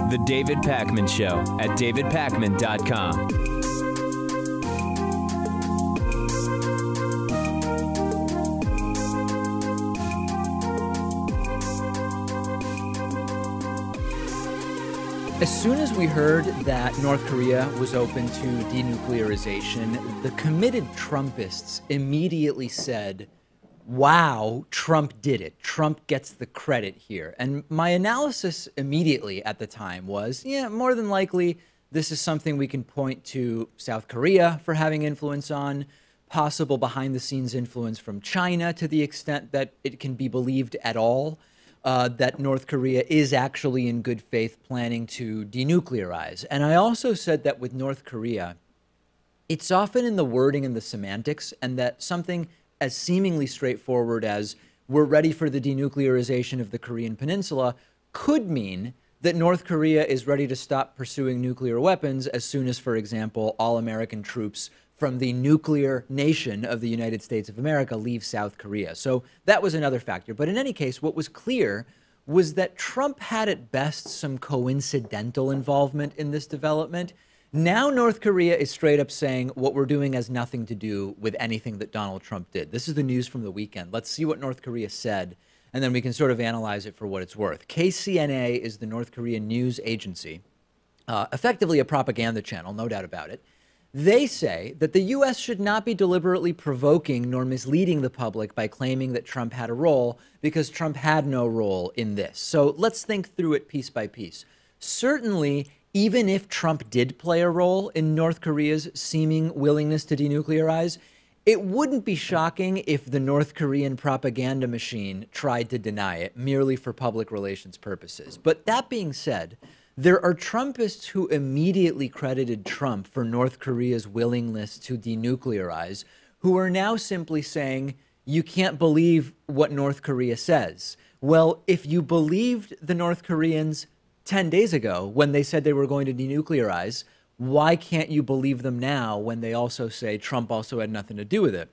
The David Pakman Show at davidpakman.com. As soon as we heard that North Korea was open to denuclearization, the committed Trumpists immediately said, wow, Trump did it. Trump gets the credit here. And my analysis immediately at the time was, yeah, more than likely, this is something we can point to South Korea for having influence on, possible behind-the-scenes influence from China to the extent that it can be believed at all. That North Korea is actually in good faith planning to denuclearize. And I also said that with North Korea, it's often in the wording and the semantics, and that something as seemingly straightforward as we're ready for the denuclearization of the Korean Peninsula could mean that North Korea is ready to stop pursuing nuclear weapons as soon as, for example, all American troops from the nuclear nation of the United States of America leave South Korea. So that was another factor. But in any case, what was clear was that Trump had at best some coincidental involvement in this development. Now North Korea is straight up saying what we're doing has nothing to do with anything that Donald Trump did. This is the news from the weekend. Let's see what North Korea said, and then we can sort of analyze it for what it's worth. KCNA is the North Korean news agency, effectively a propaganda channel, no doubt about it. They say that the U.S. should not be deliberately provoking nor misleading the public by claiming that Trump had a role, because Trump had no role in this. So let's think through it piece by piece. Certainly, even if Trump did play a role in North Korea's seeming willingness to denuclearize, it wouldn't be shocking if the North Korean propaganda machine tried to deny it merely for public relations purposes. But that being said, there are Trumpists who immediately credited Trump for North Korea's willingness to denuclearize, who are now simply saying, you can't believe what North Korea says. Well, if you believed the North Koreans 10 days ago when they said they were going to denuclearize, why can't you believe them now when they also say Trump also had nothing to do with it?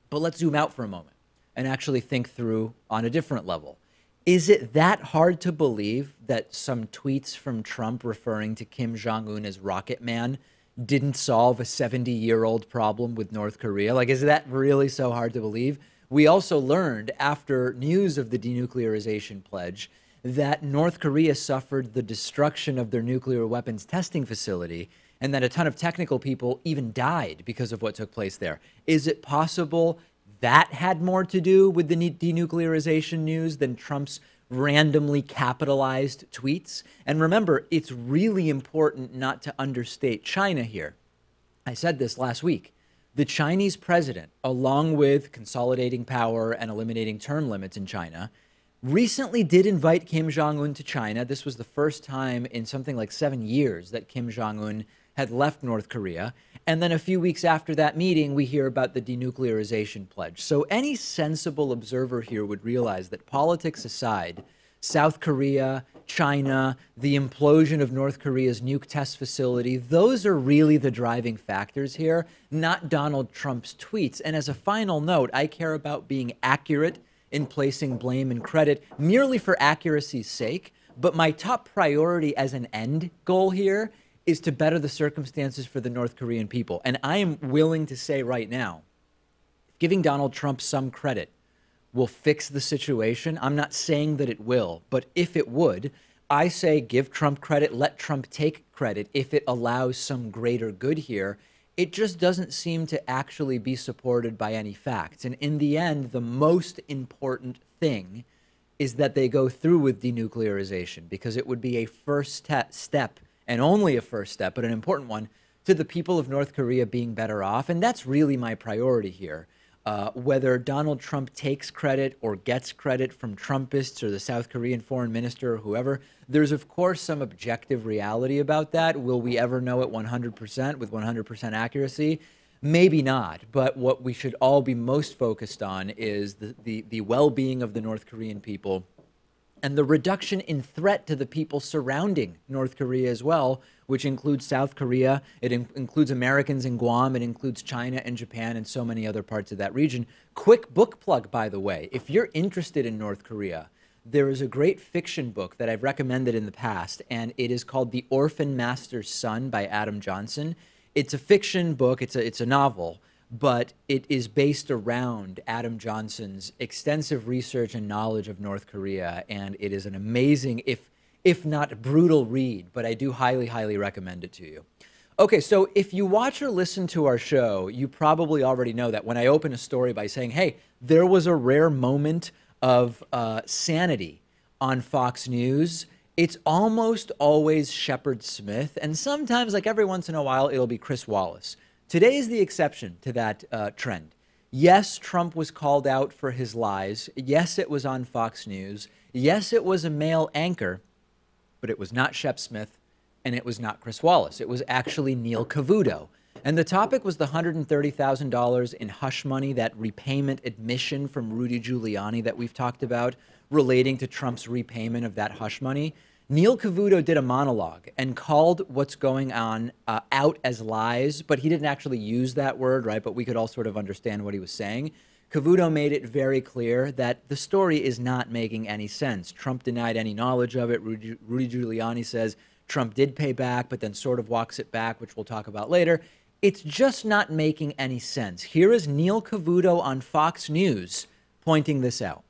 But let's zoom out for a moment and actually think through on a different level. Is it that hard to believe that some tweets from Trump referring to Kim Jong-un as Rocket Man didn't solve a 70-year-old problem with North Korea? Like, is that really so hard to believe? We also learned after news of the denuclearization pledge that North Korea suffered the destruction of their nuclear weapons testing facility, and that a ton of technical people even died because of what took place there. Is it possible that had more to do with the denuclearization news than Trump's randomly capitalized tweets? And remember, it's really important not to understate China here. I said this last week. The Chinese president, along with consolidating power and eliminating term limits in China, recently did invite Kim Jong-un to China. This was the first time in something like 7 years that Kim Jong-un had left North Korea. And then a few weeks after that meeting, we hear about the denuclearization pledge. So any sensible observer here would realize that, politics aside, South Korea, China, the implosion of North Korea's nuke test facility, those are really the driving factors here, not Donald Trump's tweets. And as a final note, I care about being accurate in placing blame and credit merely for accuracy's sake. But my top priority as an end goal here is to better the circumstances for the North Korean people. And I am willing to say right now, giving Donald Trump some credit will fix the situation. I'm not saying that it will, but if it would, I say give Trump credit, let Trump take credit if it allows some greater good here. It just doesn't seem to actually be supported by any facts. And in the end, the most important thing is that they go through with denuclearization, because it would be a first step, and only a first step, but an important one, to the people of North Korea being better off. And that's really my priority here. Whether Donald Trump takes credit or gets credit from Trumpists or the South Korean foreign minister or whoever, there's of course some objective reality about that. Will we ever know it 100% with 100% accuracy? Maybe not. But what we should all be most focused on is the well-being of the North Korean people, and the reduction in threat to the people surrounding North Korea as well, which includes South Korea. It includes Americans in Guam. It includes China and Japan and so many other parts of that region. Quick book plug, by the way. If you're interested in North Korea, there is a great fiction book that I've recommended in the past, and it is called The Orphan Master's Son by Adam Johnson. It's a fiction book. It's a novel, but it is based around Adam Johnson's extensive research and knowledge of North Korea, and it is an amazing, if not brutal read, but I do highly, highly recommend it to you. Okay, so if you watch or listen to our show, you probably already know that when I open a story by saying, hey, there was a rare moment of sanity on Fox News, it's almost always Shep Smith, and sometimes, like every once in a while, it'll be Chris Wallace. Today is the exception to that trend. Yes, Trump was called out for his lies. Yes, it was on Fox News. Yes, it was a male anchor, but it was not Shep Smith, and it was not Chris Wallace. It was actually Neil Cavuto. And the topic was the $130,000 in hush money, that repayment admission from Rudy Giuliani that we've talked about relating to Trump's repayment of that hush money. Neil Cavuto did a monologue and called what's going on out as lies, but he didn't actually use that word, right? But we could all sort of understand what he was saying. Cavuto made it very clear that the story is not making any sense. Trump denied any knowledge of it. Rudy Giuliani says Trump did pay back, but then sort of walks it back, which we'll talk about later. It's just not making any sense. Here is Neil Cavuto on Fox News pointing this out.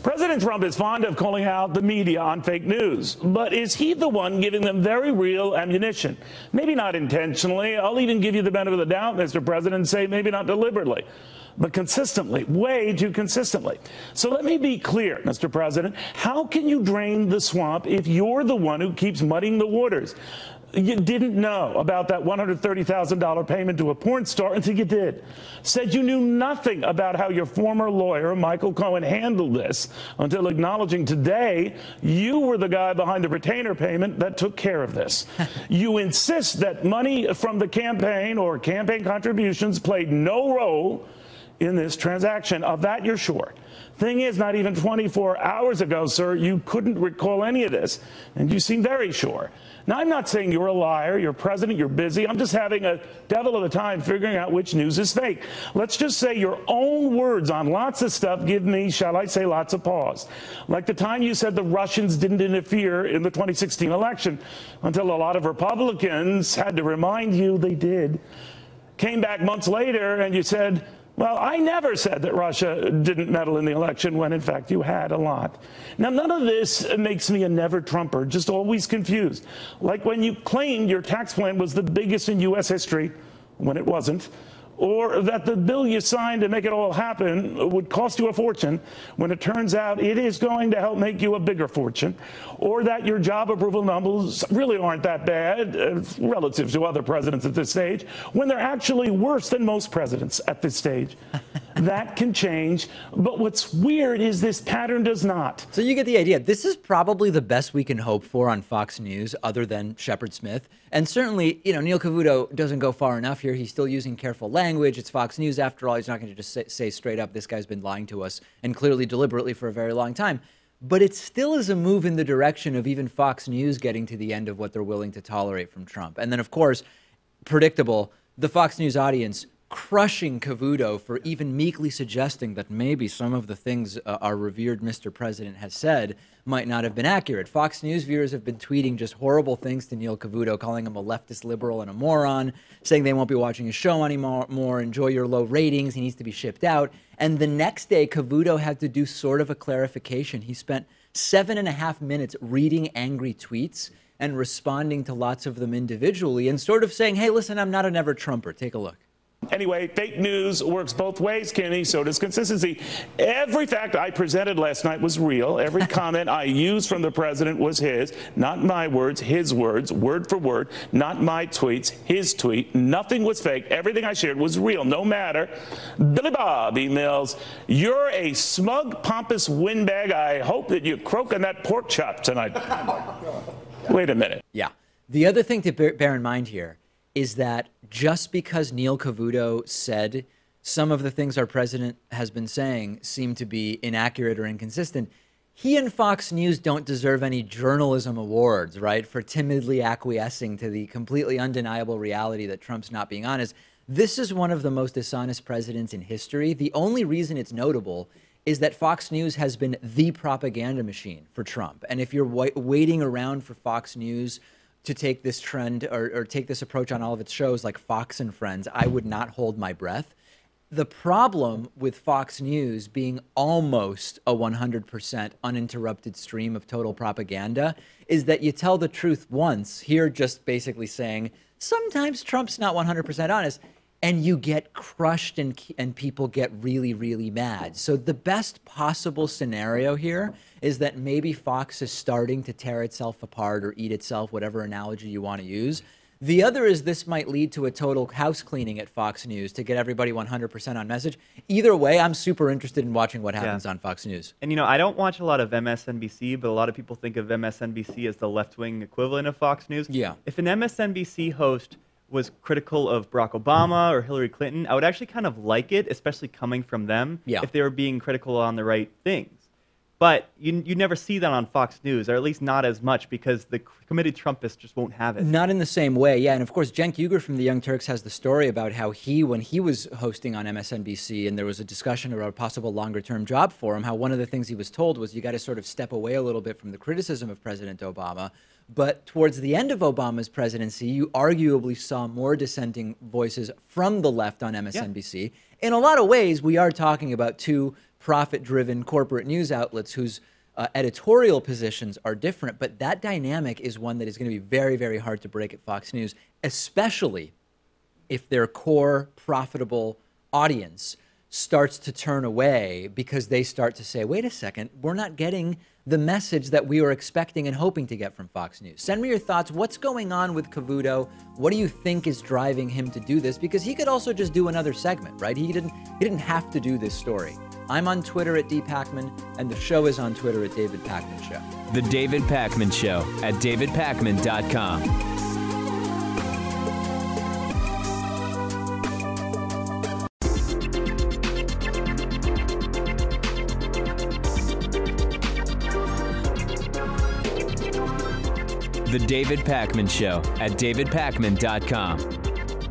President Trump is fond of calling out the media on fake news, but is he the one giving them very real ammunition? Maybe not intentionally. I'll even give you the benefit of the doubt, Mr. President, and say maybe not deliberately, but consistently, way too consistently. So let me be clear, Mr. President. How can you drain the swamp if you're the one who keeps muddying the waters? You didn't know about that $130,000 payment to a porn star until you did. Said you knew nothing about how your former lawyer, Michael Cohen, handled this until acknowledging today you were the guy behind the retainer payment that took care of this. You insist that money from the campaign or campaign contributions played no role in this transaction. Of that, you're sure. Thing is, not even 24 hours ago, sir, you couldn't recall any of this, and you seem very sure. Now, I'm not saying you're a liar, you're president, you're busy. I'm just having a devil of a time figuring out which news is fake. Let's just say your own words on lots of stuff give me, shall I say, lots of pause. Like the time you said the Russians didn't interfere in the 2016 election until a lot of Republicans had to remind you they did. Came back months later and you said, well, I never said that Russia didn't meddle in the election when, in fact, you had a lot. Now, none of this makes me a never-Trumper, just always confused. Like when you claimed your tax plan was the biggest in U.S. history when it wasn't, or that the bill you signed to make it all happen would cost you a fortune when it turns out it is going to help make you a bigger fortune, or that your job approval numbers really aren't that bad relative to other presidents at this stage, when they're actually worse than most presidents at this stage. That can change, but what's weird is this pattern does not. So you get the idea. This is probably the best we can hope for on Fox News other than Shep Smith. And certainly, you know, Neil Cavuto doesn't go far enough here. He's still using careful language. It's Fox News after all. He's not going to just say straight up, this guy's been lying to us, and clearly deliberately for a very long time. But it still is a move in the direction of even Fox News getting to the end of what they're willing to tolerate from Trump. And then, of course, predictable, the Fox News audience crushing Cavuto for even meekly suggesting that maybe some of the things our revered Mr. President has said might not have been accurate. Fox News viewers have been tweeting just horrible things to Neil Cavuto, calling him a leftist liberal and a moron, saying they won't be watching his show anymore, enjoy your low ratings, he needs to be shipped out. And the next day, Cavuto had to do sort of a clarification. He spent 7.5 minutes reading angry tweets and responding to lots of them individually and sort of saying, hey, listen, I'm not a never-Trumper. Take a look. Anyway, fake news works both ways, Kenny. So does consistency. Every fact I presented last night was real. Every comment I used from the president was his, not my words, his words, word for word, not my tweets, his tweet. Nothing was fake. Everything I shared was real, no matter. Billy Bob emails, you're a smug, pompous windbag. I hope that you croak on that pork chop tonight. Wait a minute. Yeah. The other thing to bear in mind here is that just because Neil Cavuto said some of the things our president has been saying seem to be inaccurate or inconsistent, he and Fox News don't deserve any journalism awards, right, for timidly acquiescing to the completely undeniable reality that Trump's not being honest. This is one of the most dishonest presidents in history. The only reason it's notable is that Fox News has been the propaganda machine for Trump. And if you're waiting around for Fox News to take this trend or take this approach on all of its shows like Fox and Friends, I would not hold my breath. The problem with Fox News being almost a 100% uninterrupted stream of total propaganda is that you tell the truth once, here just basically saying, sometimes Trump's not 100% honest, and you get crushed and people get really, really mad. So the best possible scenario here is that maybe Fox is starting to tear itself apart or eat itself, whatever analogy you want to use. The other is this might lead to a total house cleaning at Fox News to get everybody 100% on message. Either way, I'm super interested in watching what happens on Fox News. And, you know, I don't watch a lot of MSNBC, but a lot of people think of MSNBC as the left-wing equivalent of Fox News. Yeah. If an MSNBC host was critical of Barack Obama or Hillary Clinton, I would actually kind of like it, especially coming from them, if they were being critical on the right things. But you never see that on Fox News, or at least not as much, because the committed Trumpists just won't have it. Not in the same way, yeah. And of course, Cenk Uygur from the Young Turks has the story about how when he was hosting on MSNBC and there was a discussion about a possible longer-term job for him, how one of the things he was told was you got to sort of step away a little bit from the criticism of President Obama. But towards the end of Obama's presidency, you arguably saw more dissenting voices from the left on MSNBC. Yeah. In a lot of ways, we are talking about two profit-driven corporate news outlets whose editorial positions are different, but that dynamic is one that is going to be very, very hard to break at Fox News, especially if their core profitable audience starts to turn away because they start to say, wait a second, we're not getting the message that we were expecting and hoping to get from Fox News. Send me your thoughts. What's going on with Cavuto? What do you think is driving him to do this? Because he could also just do another segment, right? He didn't have to do this story. I'm on Twitter at dpacman, and the show is on Twitter at David Pakman Show. The David Pakman Show at davidpakman.com. The David Pakman Show at davidpakman.com.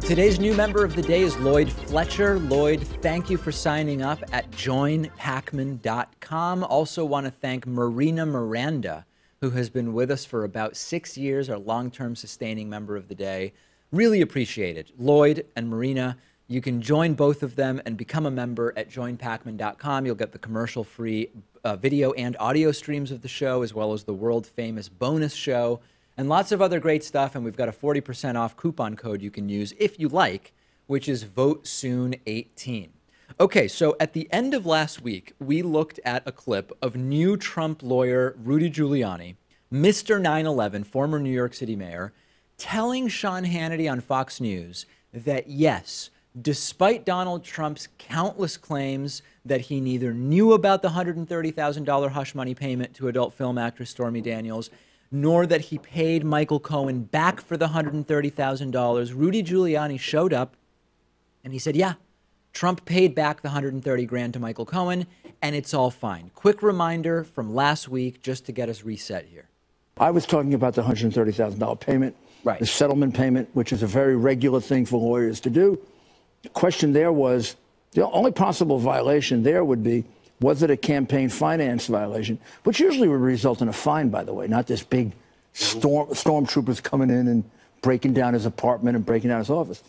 Today's new member of the day is Lloyd Fletcher. Lloyd, thank you for signing up at joinpakman.com. Also want to thank Marina Miranda, who has been with us for about 6 years, our long-term sustaining member of the day. Really appreciate it. Lloyd and Marina, you can join both of them and become a member at joinpakman.com. You'll get the commercial-free video and audio streams of the show, as well as the world-famous bonus show, and lots of other great stuff. And we've got a 40% off coupon code you can use if you like, which is VoteSoon18. Okay, so at the end of last week, we looked at a clip of new Trump lawyer Rudy Giuliani, Mr. 9/11, former New York City mayor, telling Sean Hannity on Fox News that, yes, despite Donald Trump's countless claims that he neither knew about the $130,000 hush money payment to adult film actress Stormy Daniels, nor that he paid Michael Cohen back for the $130,000, Rudy Giuliani showed up and he said, yeah, Trump paid back the $130,000 to Michael Cohen, and it's all fine. Quick reminder from last week just to get us reset here. I was talking about the $130,000 payment, right, the settlement payment, which is a very regular thing for lawyers to do. The question there was, the only possible violation there would be, was it a campaign finance violation, which usually would result in a fine, by the way, not this big stormtroopers coming in and breaking down his apartment and breaking down his office.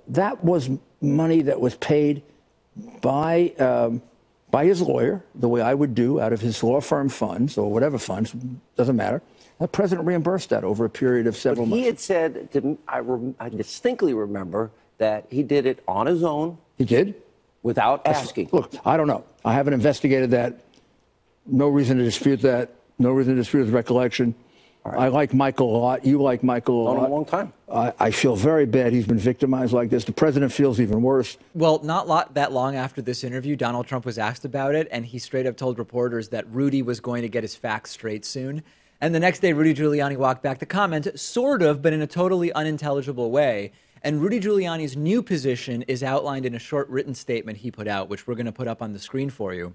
That was money that was paid by his lawyer, the way I would do, out of his law firm funds or whatever funds, doesn't matter. The president reimbursed that over a period of several months. He had said, I distinctly remember that he did it on his own. He did? Without asking. Look, I don't know. I haven't investigated that. No reason to dispute that. No reason to dispute his recollection. Right. I like Michael a lot. You like Michael a lot. On a long time. I feel very bad he's been victimized like this. The president feels even worse. Well, not that long after this interview, Donald Trump was asked about it, and he straight up told reporters that Rudy was going to get his facts straight soon. And the next day, Rudy Giuliani walked back the comment, sort of, but in a totally unintelligible way. And Rudy Giuliani's new position is outlined in a short written statement he put out, which we're going to put up on the screen for you.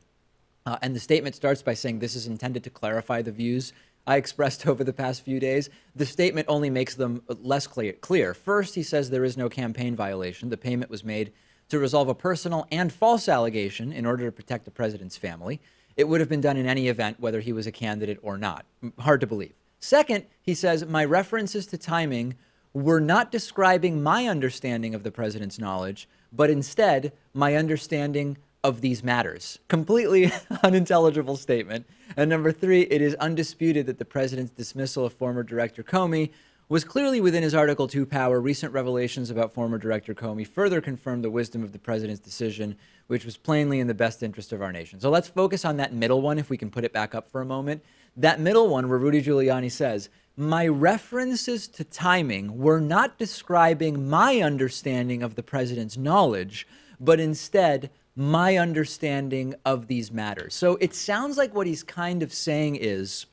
And the statement starts by saying this is intended to clarify the views I expressed over the past few days. The statement only makes them less clear. First, he says there is no campaign violation. The payment was made to resolve a personal and false allegation in order to protect the president's family. It would have been done in any event, whether he was a candidate or not. Hard to believe. Second, he says, my references to timing were not describing my understanding of the president's knowledge, but instead my understanding of these matters. Completely unintelligible statement. And number three, it is undisputed that the president's dismissal of former Director Comey was clearly within his Article 2 power. Recent revelations about former Director Comey further confirmed the wisdom of the president's decision, which was plainly in the best interest of our nation. So let's focus on that middle one, if we can put it back up for a moment. That middle one where Rudy Giuliani says, my references to timing were not describing my understanding of the president's knowledge, but instead my understanding of these matters. So it sounds like what he's kind of saying is,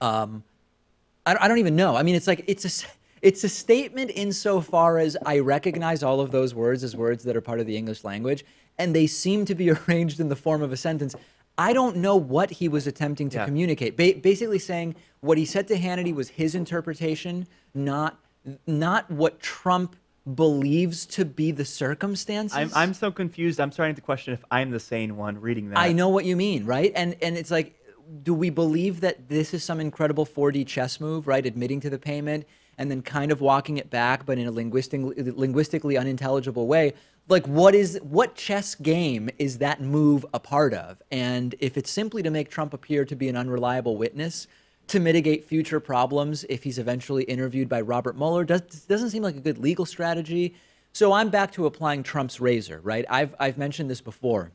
I don't even know. I mean, it's like, it's a statement insofar as I recognize all of those words as words that are part of the English language, and they seem to be arranged in the form of a sentence. I don't know what he was attempting to communicate. Basically saying what he said to Hannity was his interpretation, not what Trump believes to be the circumstances. I'm so confused. I'm starting to question if I'm the sane one reading that. I know what you mean, right? And it's like, do we believe that this is some incredible 4D chess move, right? Admitting to the payment and then kind of walking it back, but in a linguistically unintelligible way. Like, what chess game is that move a part of? And if it's simply to make Trump appear to be an unreliable witness, to mitigate future problems if he's eventually interviewed by Robert Mueller, doesn't seem like a good legal strategy. So I'm back to applying Trump's razor, right? I've mentioned this before.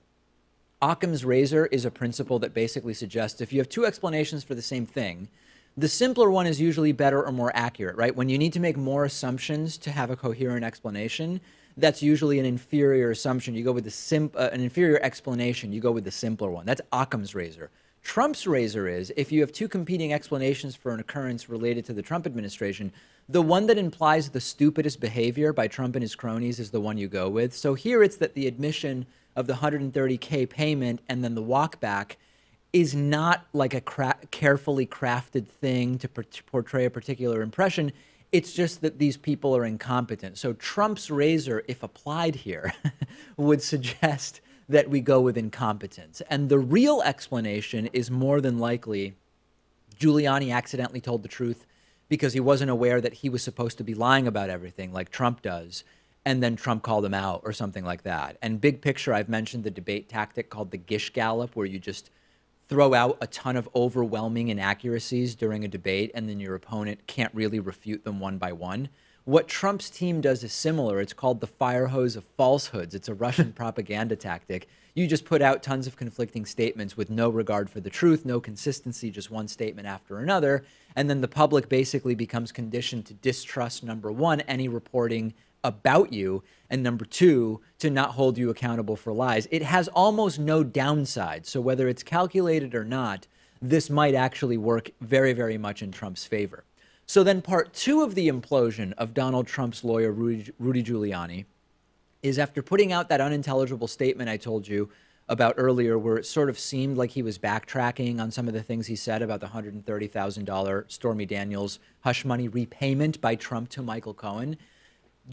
Occam's razor is a principle that basically suggests if you have two explanations for the same thing, the simpler one is usually better or more accurate, right? When you need to make more assumptions to have a coherent explanation, that's usually an inferior assumption. You go with an inferior explanation, you go with the simpler one. That's Occam's razor. Trump's razor is, if you have two competing explanations for an occurrence related to the Trump administration, the one that implies the stupidest behavior by Trump and his cronies is the one you go with. So here it's that the admission of the $130K payment and then the walk back is not like a carefully crafted thing to portray a particular impression. It's just that these people are incompetent. So Trump's razor, if applied here, would suggest that we go with incompetence. And the real explanation is more than likely Giuliani accidentally told the truth because he wasn't aware that he was supposed to be lying about everything like Trump does. And then Trump called him out or something like that. And big picture, I've mentioned the debate tactic called the Gish Gallop, where you just throw out a ton of overwhelming inaccuracies during a debate and then your opponent can't really refute them one by one. What Trump's team does is similar. It's called the fire hose of falsehoods. It's a Russian propaganda tactic. You just put out tons of conflicting statements with no regard for the truth, no consistency, just one statement after another. And then the public basically becomes conditioned to distrust, number one, any reporting about you, and number two, to not hold you accountable for lies. It has almost no downside. So whether it's calculated or not, this might actually work very, very much in Trump's favor. So then part two of the implosion of Donald Trump's lawyer, Rudy Giuliani, is after putting out that unintelligible statement I told you about earlier, where it sort of seemed like he was backtracking on some of the things he said about the $130,000 Stormy Daniels hush money repayment by Trump to Michael Cohen.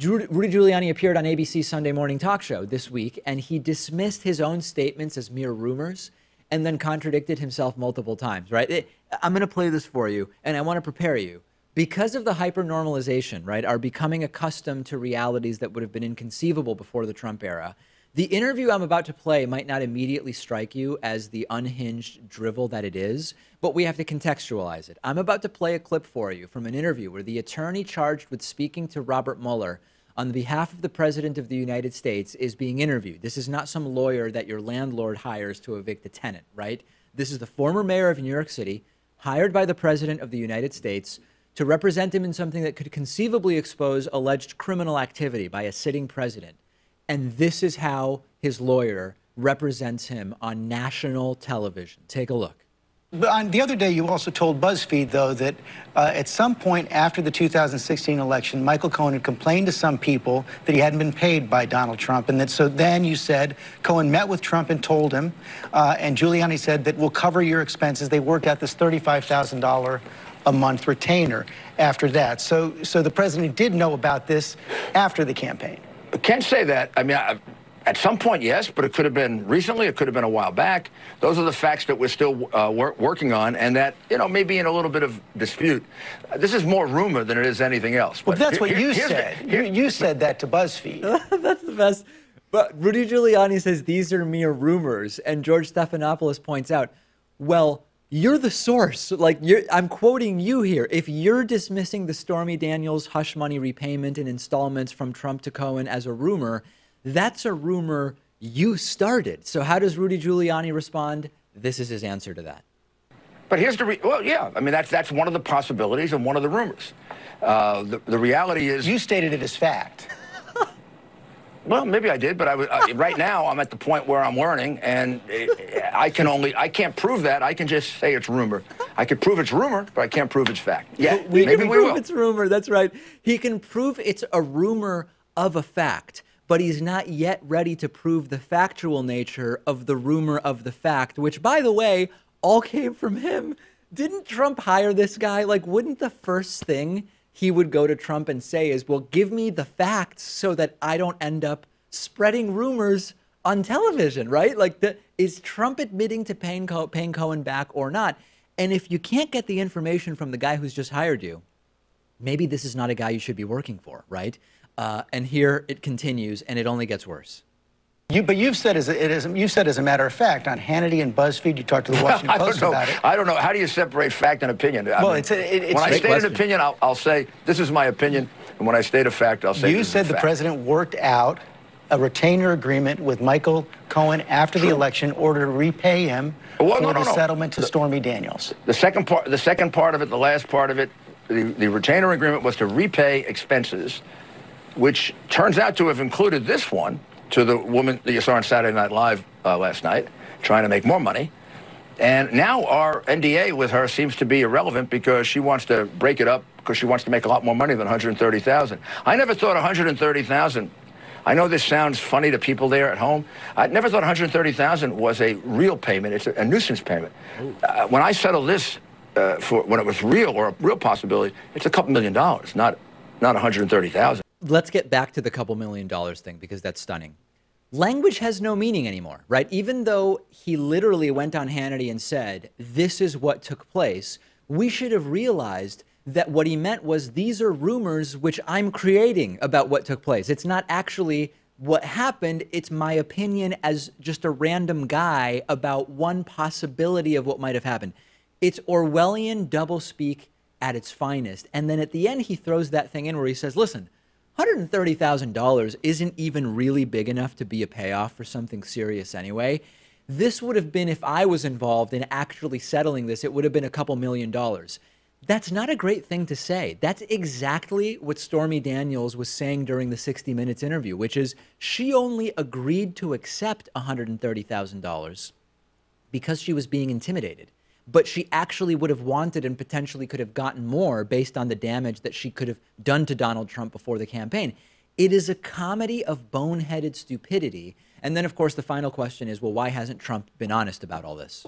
Rudy Giuliani appeared on ABC's Sunday morning talk show this week, and he dismissed his own statements as mere rumors and then contradicted himself multiple times, right? I'm going to play this for you, and I want to prepare you. Because of the hyper-normalization, right, are becoming accustomed to realities that would have been inconceivable before the Trump era, the interview I'm about to play might not immediately strike you as the unhinged drivel that it is, but we have to contextualize it. I'm about to play a clip for you from an interview where the attorney charged with speaking to Robert Mueller on behalf of the President of the United States is being interviewed. This is not some lawyer that your landlord hires to evict a tenant, right? This is the former mayor of New York City, hired by the President of the United States to represent him in something that could conceivably expose alleged criminal activity by a sitting president. And this is how his lawyer represents him on national television. Take a look. But on the other day, you also told BuzzFeed, though, that at some point after the 2016 election, Michael Cohen had complained to some people that he hadn't been paid by Donald Trump. And that so then you said Cohen met with Trump and told him, and Giuliani said that we'll cover your expenses. They worked out this $35,000 a month retainer after that. So the president did know about this after the campaign. I can't say that. I mean, at some point, yes, but it could have been recently. It could have been a while back. Those are the facts that we're still working on, and that, you know, maybe in a little bit of dispute. This is more rumor than it is anything else. Well, that's what you said. You said that to BuzzFeed. That's the best. But Rudy Giuliani says these are mere rumors, and George Stephanopoulos points out, well, you're the source. Like, I'm quoting you here. If you're dismissing the Stormy Daniels hush money repayment in installments from Trump to Cohen as a rumor, that's a rumor you started. So how does Rudy Giuliani respond? This is his answer to that. But here's the well, yeah. I mean, that's one of the possibilities and one of the rumors. The reality is you stated it as fact. Well, maybe I did, but right now I'm at the point where I'm learning, and I can't prove that. I can just say it's rumor. I can prove it's rumor, but I can't prove it's fact. Yeah, we maybe can we prove will. It's rumor. That's right. He can prove it's a rumor of a fact, but he's not yet ready to prove the factual nature of the rumor of the fact, which, by the way, all came from him. Didn't Trump hire this guy? Like, wouldn't the first thing he would go to Trump and say is, well, give me the facts so that I don't end up spreading rumors on television, right? Like, is Trump admitting to paying Cohen back or not? And if you can't get the information from the guy who's just hired you, maybe this is not a guy you should be working for, right? And here it continues, and it only gets worse. But you've said as a matter of fact on Hannity and BuzzFeed. You talked to the Washington Post about it. I don't know. How do you separate fact and opinion? Well, when I state an opinion, I'll say this is my opinion, and when I state a fact, I'll say you said the president worked out a retainer agreement with Michael Cohen after the election in order to repay him for the settlement to Stormy Daniels. The second part of it, the last part of it, the retainer agreement was to repay expenses, which turns out to have included this one to the woman that you saw on Saturday Night Live last night, trying to make more money. And now our NDA with her seems to be irrelevant because she wants to break it up because she wants to make a lot more money than $130,000. I never thought $130,000. I know this sounds funny to people there at home. I never thought $130,000 was a real payment. It's a nuisance payment. When I settled this when it was real or a real possibility, it's a couple $1 million, not $130,000. Let's get back to the couple $1 million thing because that's stunning. Language has no meaning anymore, right? Even though he literally went on Hannity and said, this is what took place, we should have realized that what he meant was these are rumors which I'm creating about what took place. It's not actually what happened. It's my opinion as just a random guy about one possibility of what might have happened. It's Orwellian doublespeak at its finest. And then at the end, he throws that thing in where he says, listen, $130,000 isn't even really big enough to be a payoff for something serious anyway. This would have been, if I was involved in actually settling this, it would have been a couple $1 million. That's not a great thing to say. That's exactly what Stormy Daniels was saying during the 60 Minutes interview, which is she only agreed to accept $130,000 because she was being intimidated. But she actually would have wanted and potentially could have gotten more based on the damage that she could have done to Donald Trump before the campaign. It is a comedy of boneheaded stupidity. And then, of course, the final question is, well, why hasn't Trump been honest about all this?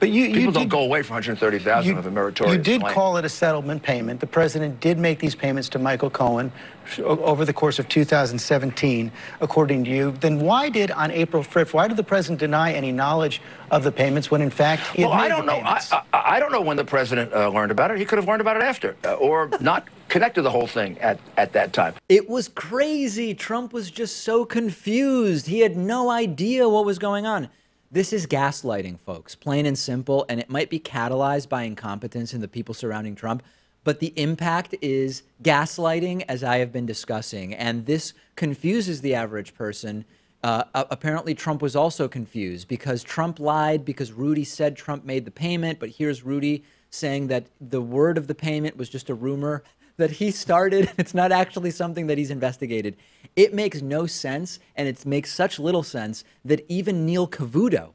But people don't go away for $130,000 of a meritorious You did claim. call it a settlement payment. The president did make these payments to Michael Cohen over the course of 2017, according to you. Then why did, on April 5th, why did the president deny any knowledge of the payments when, in fact, he had made the payments? I don't know when the president learned about it. He could have learned about it after, or not connected the whole thing at that time. It was crazy. Trump was just so confused. He had no idea what was going on. This is gaslighting, folks, plain and simple, and it might be catalyzed by incompetence in the people surrounding Trump, but the impact is gaslighting, as I have been discussing, and this confuses the average person. Apparently, Trump was also confused because Trump lied because Rudy said Trump made the payment, but here's Rudy saying that the word of the payment was just a rumor that he started. It's not actually something that he's investigated. It makes no sense, and it makes such little sense that even Neil Cavuto,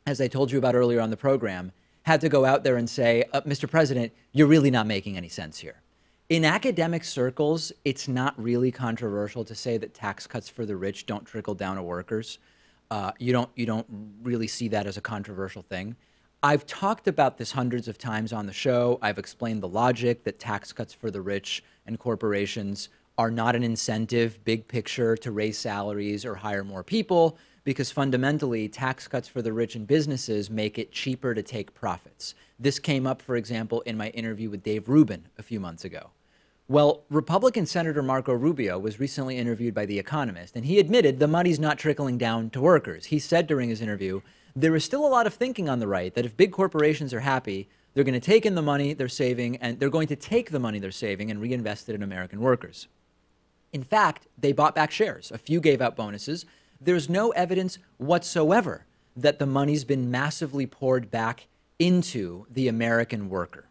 as I told you about earlier on the program, had to go out there and say, Mr. President, you're really not making any sense here. In academic circles, it's not really controversial to say that tax cuts for the rich don't trickle down to workers. You don't really see that as a controversial thing. I've talked about this hundreds of times on the show. I've explained the logic that tax cuts for the rich and corporations are not an incentive, big picture, to raise salaries or hire more people, because fundamentally, tax cuts for the rich and businesses make it cheaper to take profits. This came up, for example, in my interview with Dave Rubin a few months ago. Well, Republican Senator Marco Rubio was recently interviewed by The Economist, and he admitted the money's not trickling down to workers. He said during his interview, there is still a lot of thinking on the right that if big corporations are happy, they're going to take in the money they're saving, and they're going to take the money they're saving and reinvest it in American workers. In fact, they bought back shares. A few gave out bonuses. There's no evidence whatsoever that the money's been massively poured back into the American worker.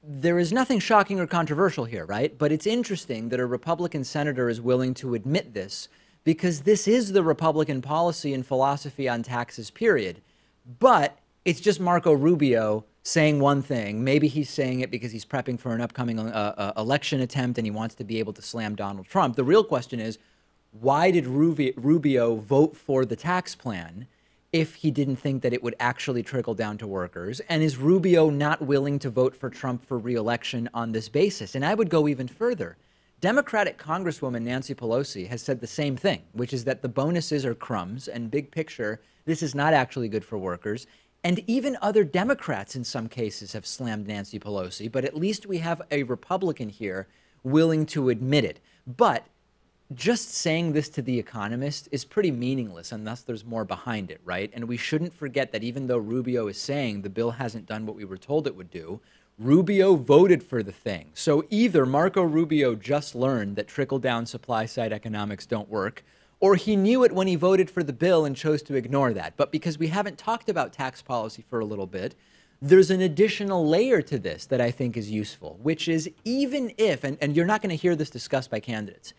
There is nothing shocking or controversial here, right? But it's interesting that a Republican senator is willing to admit this, because this is the Republican policy and philosophy on taxes, period. But it's just Marco Rubio saying one thing. Maybe he's saying it because he's prepping for an upcoming election attempt and he wants to be able to slam Donald Trump. The real question is, why did Rubio vote for the tax plan if he didn't think that it would actually trickle down to workers? And is Rubio not willing to vote for Trump for re-election on this basis? And I would go even further. Democratic Congresswoman Nancy Pelosi has said the same thing, which is that the bonuses are crumbs and big picture, this is not actually good for workers. And even other Democrats in some cases have slammed Nancy Pelosi, but at least we have a Republican here willing to admit it. But just saying this to The Economist is pretty meaningless unless there's more behind it, right? And we shouldn't forget that even though Rubio is saying the bill hasn't done what we were told it would do, Rubio voted for the thing. So either Marco Rubio just learned that trickle-down supply-side economics don't work, or he knew it when he voted for the bill and chose to ignore that. But because we haven't talked about tax policy for a little bit, there's an additional layer to this that I think is useful, which is even if, and you're not going to hear this discussed by candidates,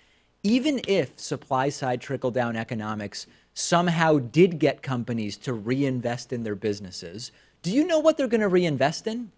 even if supply-side trickle-down economics somehow did get companies to reinvest in their businesses, do you know what they're going to reinvest in?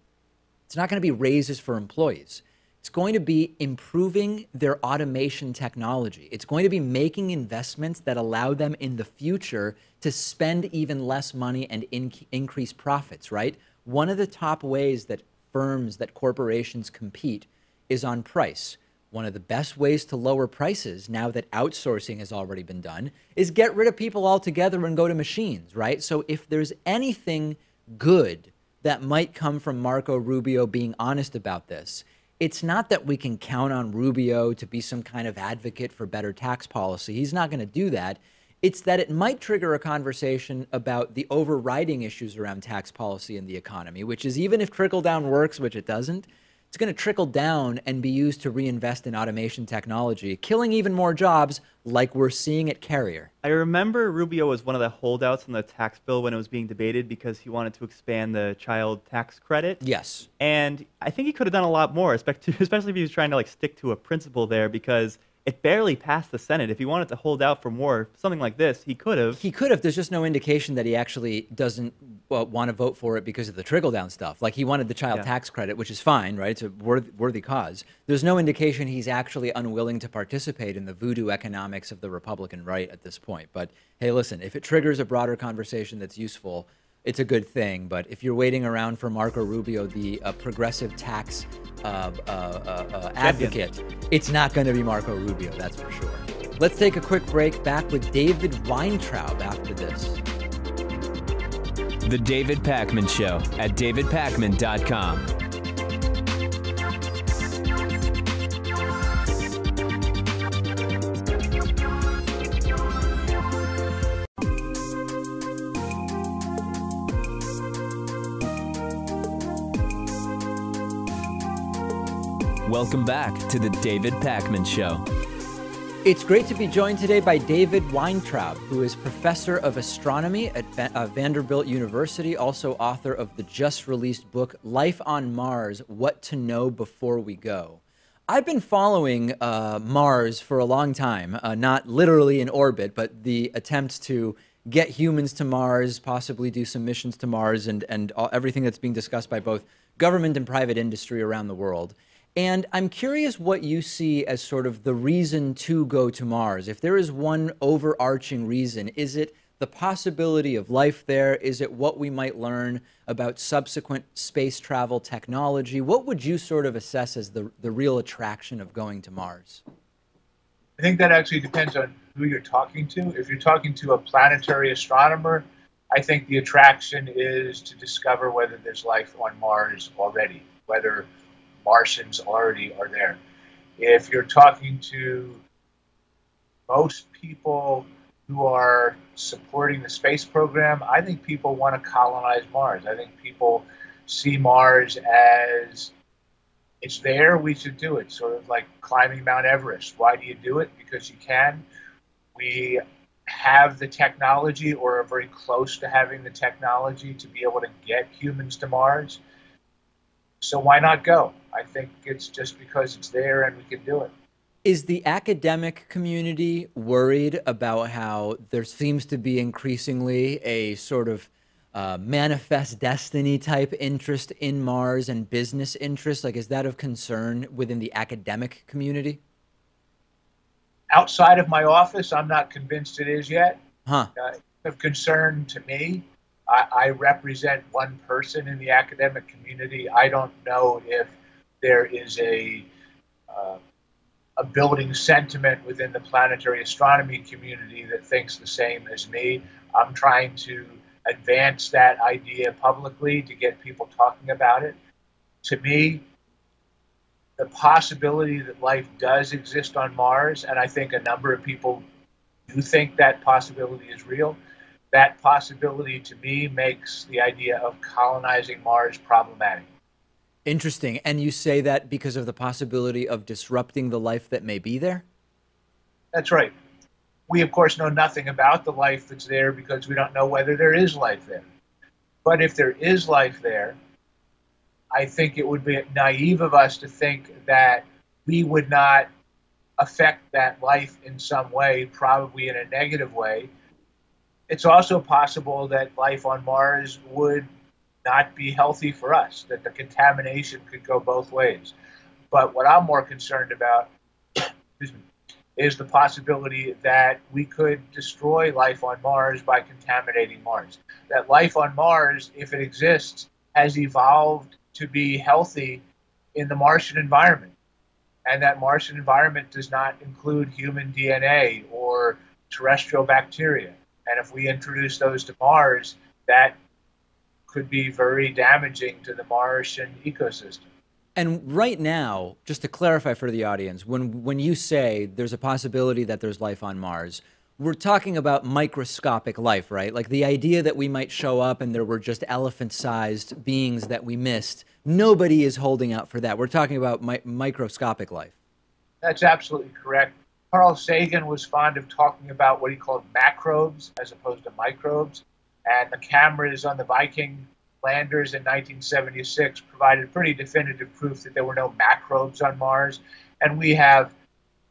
It's not going to be raises for employees. It's going to be improving their automation technology. It's going to be making investments that allow them in the future to spend even less money and increase profits, right? One of the top ways that firms, that corporations compete is on price. One of the best ways to lower prices, now that outsourcing has already been done, is get rid of people altogether and go to machines, right? So if there's anything good that might come from Marco Rubio being honest about this, it's not that we can count on Rubio to be some kind of advocate for better tax policy. He's not going to do that. It's that it might trigger a conversation about the overriding issues around tax policy in the economy, which is even if trickle-down works, which it doesn't, it's going to trickle down and be used to reinvest in automation technology, killing even more jobs like we're seeing at Carrier. I remember Rubio was one of the holdouts on the tax bill when it was being debated because he wanted to expand the child tax credit. Yes. And I think he could have done a lot more, especially if he was trying to stick to a principle there, because it barely passed the Senate. If he wanted to hold out for more, something like this, he could have. He could have. There's just no indication that he actually doesn't want to vote for it because of the trickle-down stuff. Like, he wanted the child tax credit, which is fine, right? It's a worthy cause. There's no indication he's actually unwilling to participate in the voodoo economics of the Republican right at this point. But hey, listen, if it triggers a broader conversation that's useful, it's a good thing. But if you're waiting around for Marco Rubio, the progressive tax advocate, it's not going to be Marco Rubio, that's for sure. Let's take a quick break. Back with David Weintraub after this. The David Pakman Show at davidpakman.com. Welcome back to the David Pakman Show. It's great to be joined today by David Weintraub, who is professor of astronomy at Vanderbilt University, also author of the just-released book, Life on Mars, What to Know Before We Go. I've been following Mars for a long time, not literally in orbit, but the attempts to get humans to Mars, possibly do some missions to Mars, and everything that's being discussed by both government and private industry around the world. And I'm curious what you see as sort of the reason to go to Mars. If there is one overarching reason, is it the possibility of life there? Is it what we might learn about subsequent space travel technology? What would you sort of assess as the real attraction of going to Mars? I think that actually depends on who you're talking to. If you're talking to a planetary astronomer, I think the attraction is to discover whether there's life on Mars already, whether Martians already are there. If you're talking to most people who are supporting the space program, I think people want to colonize Mars. I think people see Mars as it's there, we should do it. Sort of like climbing Mount Everest. Why do you do it? Because you can. We have the technology, or are very close to having the technology, to be able to get humans to Mars. So why not go? I think it's just because it's there and we can do it. Is the academic community worried about how there seems to be increasingly a sort of manifest destiny type interest in Mars and business interest? Like, is that of concern within the academic community? Outside of my office, I'm not convinced it is yet. Huh. Of concern to me, I represent one person in the academic community. I don't know if there is a building sentiment within the planetary astronomy community that thinks the same as me. I'm trying to advance that idea publicly to get people talking about it. To me, the possibility that life does exist on Mars, and I think a number of people do think that possibility is real, that possibility to me makes the idea of colonizing Mars problematic. Interesting. And you say that because of the possibility of disrupting the life that may be there? That's right. We, of course, know nothing about the life that's there because we don't know whether there is life there. But if there is life there, I think it would be naive of us to think that we would not affect that life in some way, probably in a negative way. It's also possible that life on Mars would not be healthy for us, that the contamination could go both ways. But what I'm more concerned about is the possibility that we could destroy life on Mars by contaminating Mars. That life on Mars, if it exists, has evolved to be healthy in the Martian environment. And that Martian environment does not include human DNA or terrestrial bacteria. And if we introduce those to Mars, that could be very damaging to the Martian ecosystem. And right now, just to clarify for the audience, when you say there's a possibility that there's life on Mars, we're talking about microscopic life, right? Like the idea that we might show up and there were just elephant-sized beings that we missed. Nobody is holding out for that. We're talking about microscopic life. That's absolutely correct. Carl Sagan was fond of talking about what he called macrobes as opposed to microbes. And the cameras on the Viking landers in 1976 provided pretty definitive proof that there were no macrobes on Mars. And we have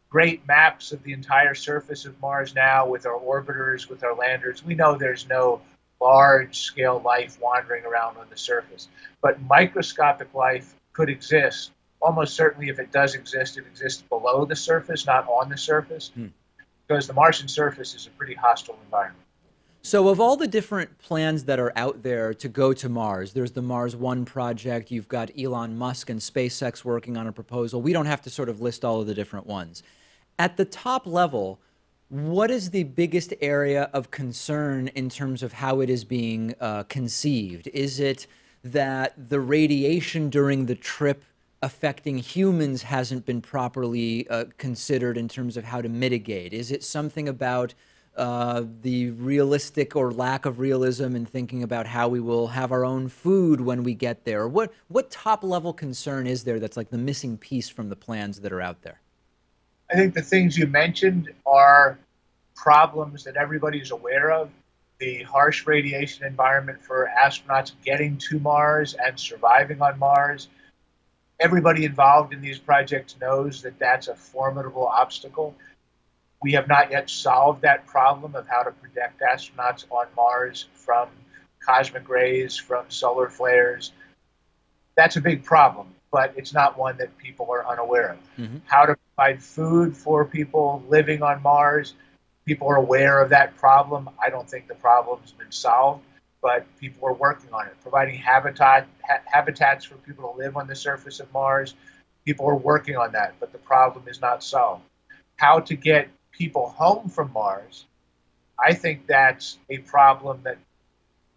great maps of the entire surface of Mars now with our orbiters, with our landers. We know there's no large-scale life wandering around on the surface. But microscopic life could exist. Almost certainly, if it does exist, it exists below the surface, not on the surface, because the Martian surface is a pretty hostile environment. So of all the different plans that are out there to go to Mars, there's the Mars One project, you've got Elon Musk and SpaceX working on a proposal. We don't have to sort of list all of the different ones. At the top level, what is the biggest area of concern in terms of how it is being conceived? Is it that the radiation during the trip affecting humans hasn't been properly considered in terms of how to mitigate? Is it something about the realistic or lack of realism in thinking about how we will have our own food when we get there? What top level concern is there that's like the missing piece from the plans that are out there? I think the things you mentioned are problems that everybody's aware of. The harsh radiation environment for astronauts getting to Mars and surviving on Mars. Everybody involved in these projects knows that that's a formidable obstacle. We have not yet solved that problem of how to protect astronauts on Mars from cosmic rays, from solar flares. That's a big problem, but it's not one that people are unaware of. Mm-hmm. How to provide food for people living on Mars. People are aware of that problem. I don't think the problem's been solved, but people are working on it. Providing habitats for people to live on the surface of Mars. People are working on that, but the problem is not solved. How to get people home from Mars, I think that's a problem that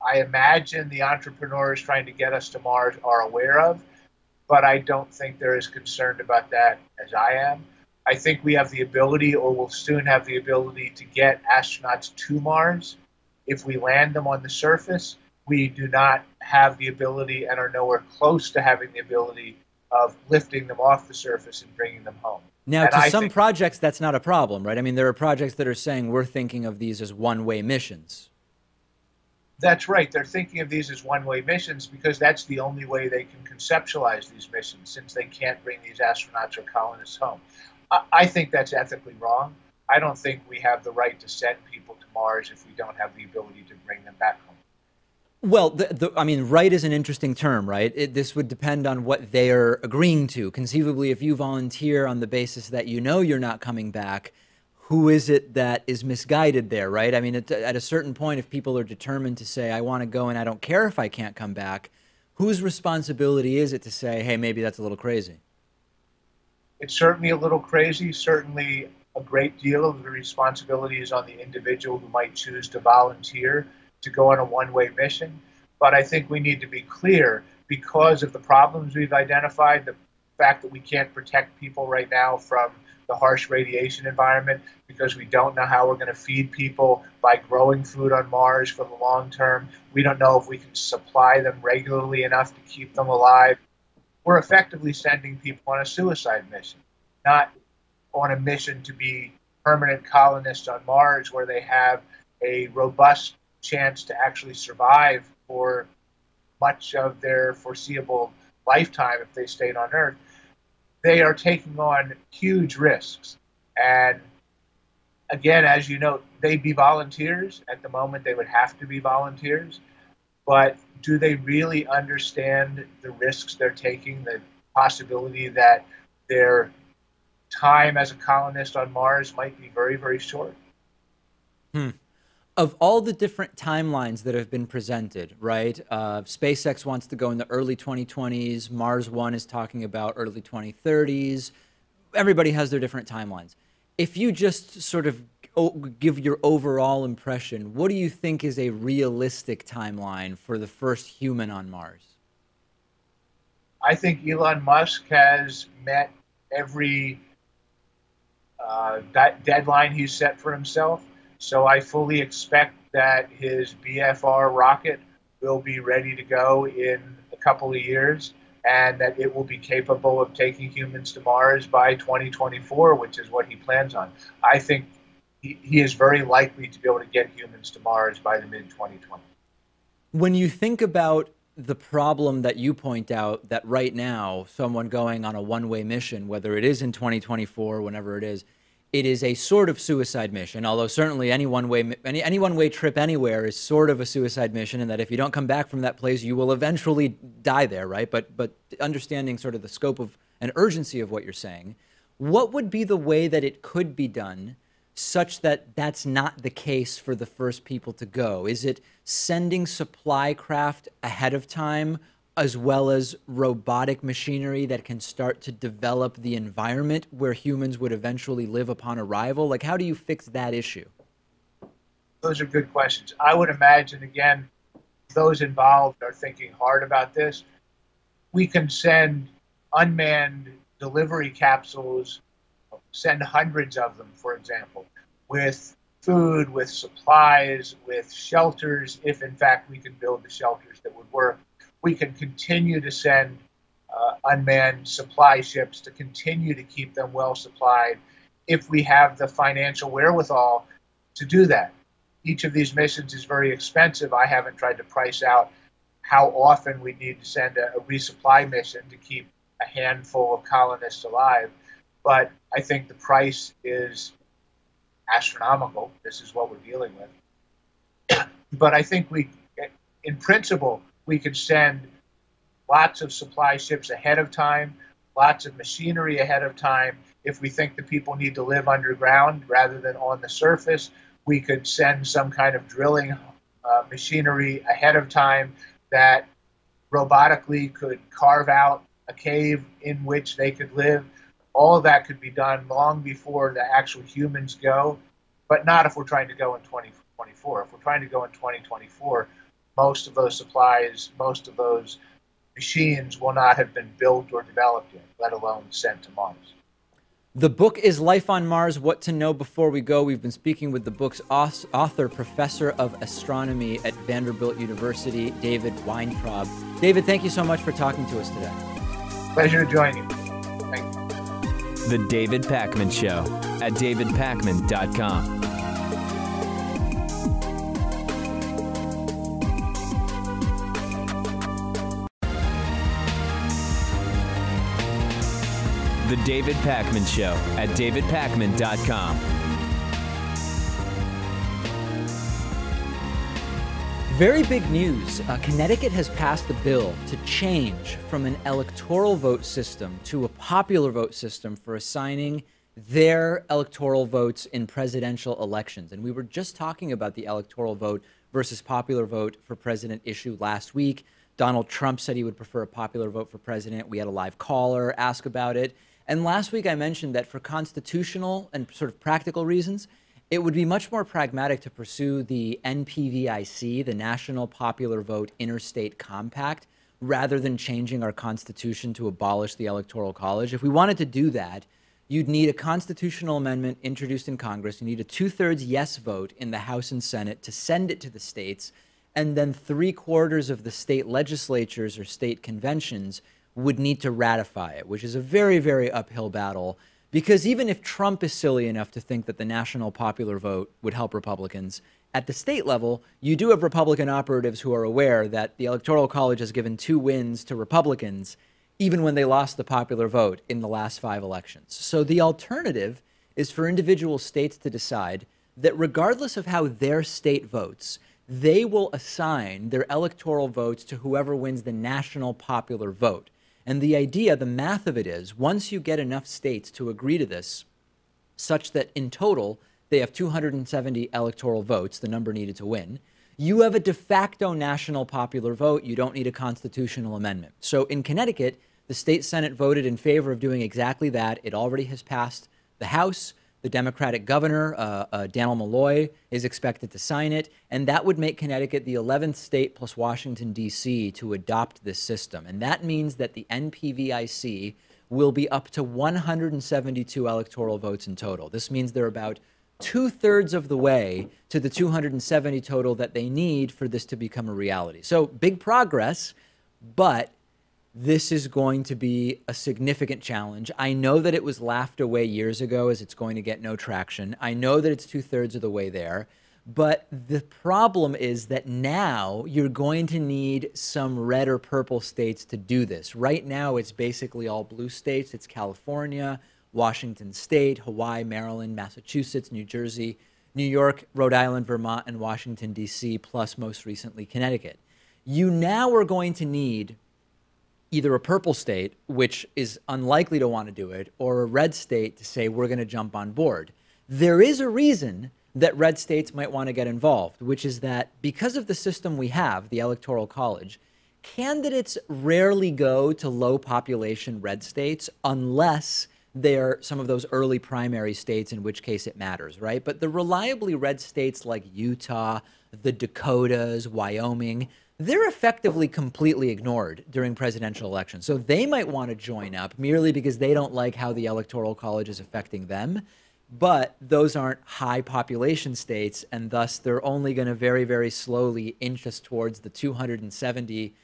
I imagine the entrepreneurs trying to get us to Mars are aware of, but I don't think they're as concerned about that as I am. I think we have the ability, or will soon have the ability, to get astronauts to Mars. If we land them on the surface, we do not have the ability and are nowhere close to having the ability of lifting them off the surface and bringing them home. Now, to some projects, that's not a problem, right? I mean, there are projects that are saying we're thinking of these as one-way missions. That's right. They're thinking of these as one-way missions because that's the only way they can conceptualize these missions, since they can't bring these astronauts or colonists home. I think that's ethically wrong. I don't think we have the right to send people to Mars if we don't have the ability to bring them back home. Well, I mean, right is an interesting term, right? This would depend on what they're agreeing to. Conceivably, if you volunteer on the basis that you know you're not coming back, who is it that is misguided there, right? I mean, at a certain point, if people are determined to say, I want to go and I don't care if I can't come back, whose responsibility is it to say, hey, maybe that's a little crazy? It's certainly a little crazy. Certainly a great deal of the responsibility is on the individual who might choose to volunteer to go on a one-way mission. But I think we need to be clear, because of the problems we've identified, the fact that we can't protect people right now from the harsh radiation environment, because we don't know how we're going to feed people by growing food on Mars for the long term. We don't know if we can supply them regularly enough to keep them alive. We're effectively sending people on a suicide mission, not on a mission to be permanent colonists on Mars where they have a robust chance to actually survive for much of their foreseeable lifetime if they stayed on Earth. They are taking on huge risks. And again, as you know, they'd be volunteers. At the moment, they would have to be volunteers. But do they really understand the risks they're taking, the possibility that their time as a colonist on Mars might be very, very short? Of all the different timelines that have been presented, right? SpaceX wants to go in the early 2020s. Mars One is talking about early 2030s. Everybody has their different timelines. If you just sort of give your overall impression, what do you think is a realistic timeline for the first human on Mars? I think Elon Musk has met every deadline he's set for himself. So I fully expect that his BFR rocket will be ready to go in a couple of years, and that it will be capable of taking humans to Mars by 2024, which is what he plans on. I think he is very likely to be able to get humans to Mars by the mid-2020s. When you think about the problem that you point out, that right now, someone going on a one-way mission, whether it is in 2024, whenever it is a sort of suicide mission, although certainly any one-way trip anywhere is sort of a suicide mission, and that if you don't come back from that place, you will eventually die there, right? But understanding sort of the scope of and urgency of what you're saying, what would be the way that it could be done such that that's not the case for the first people to go? Is it sending supply craft ahead of time, as well as robotic machinery that can start to develop the environment where humans would eventually live upon arrival? Like, how do you fix that issue? Those are good questions. I would imagine, again, those involved are thinking hard about this. We can send unmanned delivery capsules, send hundreds of them, for example, with food, with supplies, with shelters, if in fact we can build the shelters that would work. We can continue to send unmanned supply ships to continue to keep them well supplied if we have the financial wherewithal to do that. Each of these missions is very expensive. I haven't tried to price out how often we need to send a resupply mission to keep a handful of colonists alive. But I think the price is astronomical. This is what we're dealing with. But I think in principle, we could send lots of supply ships ahead of time, lots of machinery ahead of time. If we think the people need to live underground rather than on the surface, we could send some kind of drilling machinery ahead of time that robotically could carve out a cave in which they could live. All of that could be done long before the actual humans go, but not if we're trying to go in 2024. If we're trying to go in 2024, most of those supplies, most of those machines will not have been built or developed yet, let alone sent to Mars. The book is Life on Mars, What to Know Before We Go. We've been speaking with the book's author, Professor of Astronomy at Vanderbilt University, David Weintraub. David, thank you so much for talking to us today. Pleasure to join you. Thank you. The David Pakman Show at davidpakman.com. The David Pakman Show at davidpakman.com. Very big news. Connecticut has passed a bill to change from an electoral vote system to a popular vote system for assigning their electoral votes in presidential elections. And we were just talking about the electoral vote versus popular vote for president issue last week. Donald Trump said he would prefer a popular vote for president. We had a live caller ask about it. And last week I mentioned that for constitutional and sort of practical reasons, it would be much more pragmatic to pursue the NPVIC, the National Popular Vote Interstate Compact, rather than changing our Constitution to abolish the Electoral College. If we wanted to do that, you'd need a constitutional amendment introduced in Congress. You need a 2/3 yes vote in the House and Senate to send it to the states, and then 3/4 of the state legislatures or state conventions would need to ratify it, which is a very, very uphill battle. Because even if Trump is silly enough to think that the national popular vote would help Republicans, at the state level, you do have Republican operatives who are aware that the Electoral College has given 2 wins to Republicans, even when they lost the popular vote in the last 5 elections. So the alternative is for individual states to decide that regardless of how their state votes, they will assign their electoral votes to whoever wins the national popular vote. And the idea, the math of it is, once you get enough states to agree to this, such that in total they have 270 electoral votes, the number needed to win, you have a de facto national popular vote. You don't need a constitutional amendment. So in Connecticut, the state Senate voted in favor of doing exactly that. It already has passed the House. The Democratic governor, Daniel Malloy, is expected to sign it, and that would make Connecticut the 11th state plus Washington, D.C. to adopt this system. And that means that the NPVIC will be up to 172 electoral votes in total. This means they're about 2/3 of the way to the 270 total that they need for this to become a reality. So big progress, but this is going to be a significant challenge. I know that it was laughed away years ago as it's going to get no traction. I know that it's 2/3 of the way there. But the problem is that now you're going to need some red or purple states to do this. Right now, it's basically all blue states. It's California, Washington State, Hawaii, Maryland, Massachusetts, New Jersey, New York, Rhode Island, Vermont, and Washington, D.C., plus most recently Connecticut. You now are going to need either a purple state, which is unlikely to want to do it, or a red state to say, we're going to jump on board. There is a reason that red states might want to get involved, which is that because of the system we have, the Electoral College, candidates rarely go to low population red states unless they're some of those early primary states, in which case it matters, right? But the reliably red states like Utah, the Dakotas, Wyoming, they're effectively completely ignored during presidential elections. So they might want to join up merely because they don't like how the Electoral College is affecting them. But those aren't high population states, and thus they're only going to very, very slowly inch us towards the 270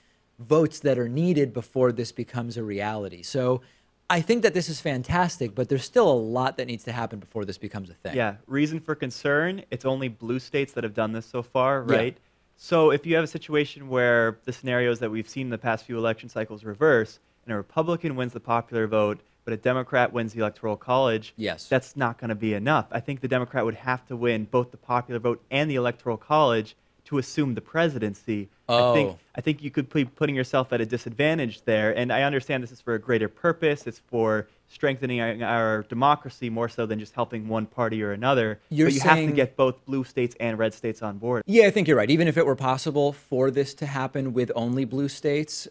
votes that are needed before this becomes a reality. So I think that this is fantastic, but there's still a lot that needs to happen before this becomes a thing. Yeah, reason for concern, it's only blue states that have done this so far, right? Yeah. So if you have a situation where the scenarios that we've seen in the past few election cycles reverse, and a Republican wins the popular vote, but a Democrat wins the Electoral College, yes, that's not going to be enough. I think the Democrat would have to win both the popular vote and the Electoral College to assume the presidency. Oh. I think you could be putting yourself at a disadvantage there. And I understand this is for a greater purpose. It's for strengthening our democracy more so than just helping one party or another. But you have to get both blue states and red states on board. Yeah, I think you're right. Even if it were possible for this to happen with only blue states,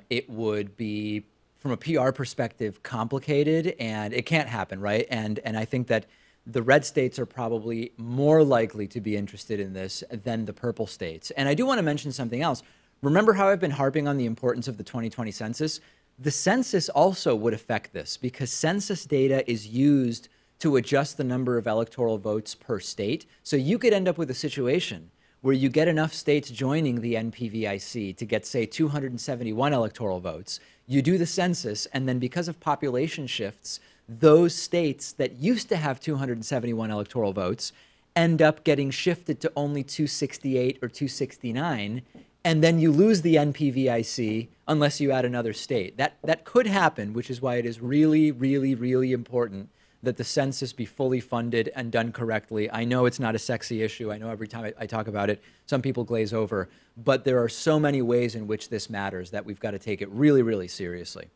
it would be, from a PR perspective, complicated, and it can't happen, right? And I think that the red states are probably more likely to be interested in this than the purple states. And I do want to mention something else. Remember how I've been harping on the importance of the 2020 census? The census also would affect this, because census data is used to adjust the number of electoral votes per state. So you could end up with a situation where you get enough states joining the NPVIC to get, say, 271 electoral votes. You do the census, and then because of population shifts, those states that used to have 271 electoral votes end up getting shifted to only 268 or 269, and then you lose the NPVIC unless you add another state. That could happen, which is why it is really, really, really important that the census be fully funded and done correctly. I know it's not a sexy issue. I know every time I talk about it, some people glaze over, but there are so many ways in which this matters that we've got to take it really, really seriously.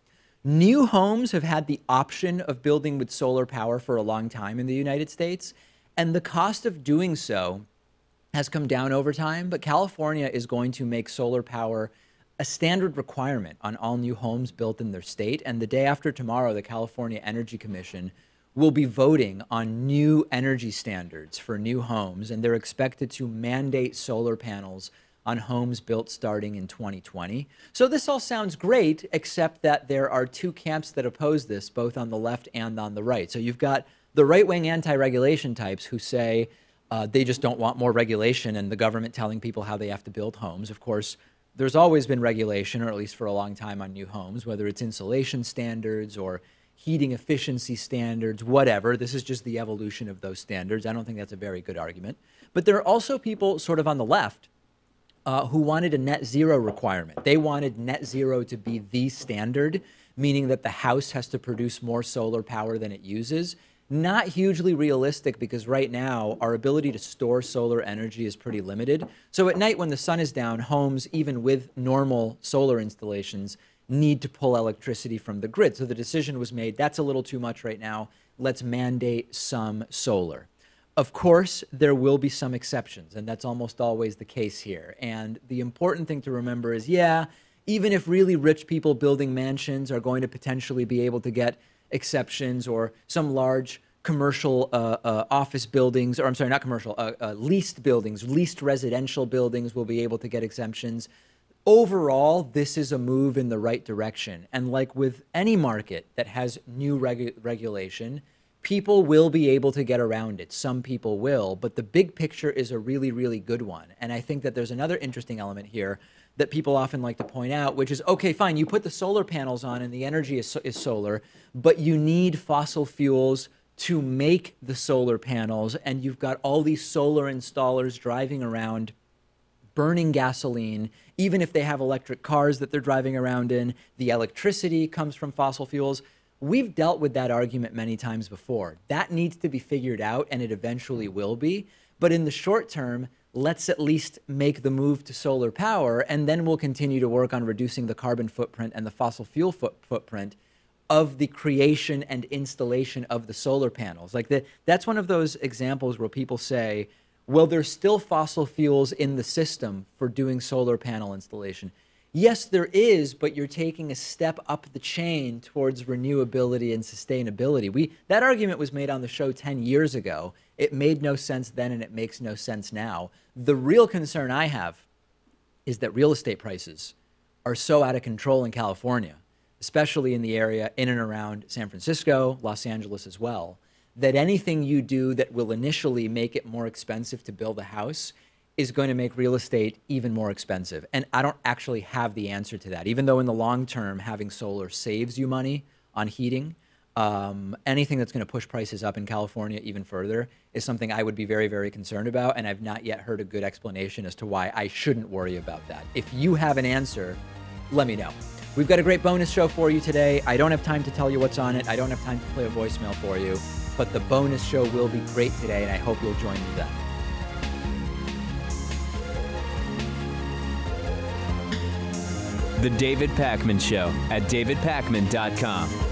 New homes have had the option of building with solar power for a long time in the United States, and the cost of doing so has come down over time, but California is going to make solar power a standard requirement on all new homes built in their state, and the day after tomorrow, the California Energy Commission will be voting on new energy standards for new homes, and they're expected to mandate solar panels on homes built starting in 2020. So this all sounds great, except that there are two camps that oppose this, both on the left and on the right. So you've got the right-wing anti-regulation types who say they just don't want more regulation and the government telling people how they have to build homes. Of course, there's always been regulation, or at least for a long time, on new homes, whether it's insulation standards or heating efficiency standards, whatever. This is just the evolution of those standards. I don't think that's a very good argument. But there are also people sort of on the left who wanted a net zero requirement. They wanted net zero to be the standard, meaning that the house has to produce more solar power than it uses. Not hugely realistic, because right now our ability to store solar energy is pretty limited. So at night when the sun is down, homes, even with normal solar installations, need to pull electricity from the grid. So the decision was made, that's a little too much right now. Let's mandate some solar. Of course, there will be some exceptions, and that's almost always the case here. And the important thing to remember is, yeah, even if really rich people building mansions are going to potentially be able to get exceptions, or some large commercial office buildings, or I'm sorry, not commercial, leased buildings, leased residential buildings will be able to get exemptions. Overall, this is a move in the right direction. And like with any market that has new regulation, people will be able to get around it. Some people will, but the big picture is a really, really good one. And I think that there's another interesting element here that people often like to point out, which is, okay, fine, you put the solar panels on and the energy is solar, but you need fossil fuels to make the solar panels, and you've got all these solar installers driving around burning gasoline. Even if they have electric cars that they're driving around in, the electricity comes from fossil fuels. We've dealt with that argument many times before. That needs to be figured out, and it eventually will be. But in the short term, let's at least make the move to solar power, and then we'll continue to work on reducing the carbon footprint and the fossil fuel footprint of the creation and installation of the solar panels. That's one of those examples where people say, well, there's still fossil fuels in the system for doing solar panel installation. Yes, there is, but you're taking a step up the chain towards renewability and sustainability. That argument was made on the show 10 years ago. It made no sense then, and it makes no sense now. The real concern I have is that real estate prices are so out of control in California, especially in the area in and around San Francisco, Los Angeles as well, that anything you do that will initially make it more expensive to build a house is going to make real estate even more expensive. And I don't actually have the answer to that. Even though in the long term, having solar saves you money on heating, anything that's going to push prices up in California even further is something I would be very, very concerned about. And I've not yet heard a good explanation as to why I shouldn't worry about that. If you have an answer, let me know. We've got a great bonus show for you today. I don't have time to tell you what's on it. I don't have time to play a voicemail for you. But the bonus show will be great today, and I hope you'll join me then. The David Pakman Show at davidpakman.com.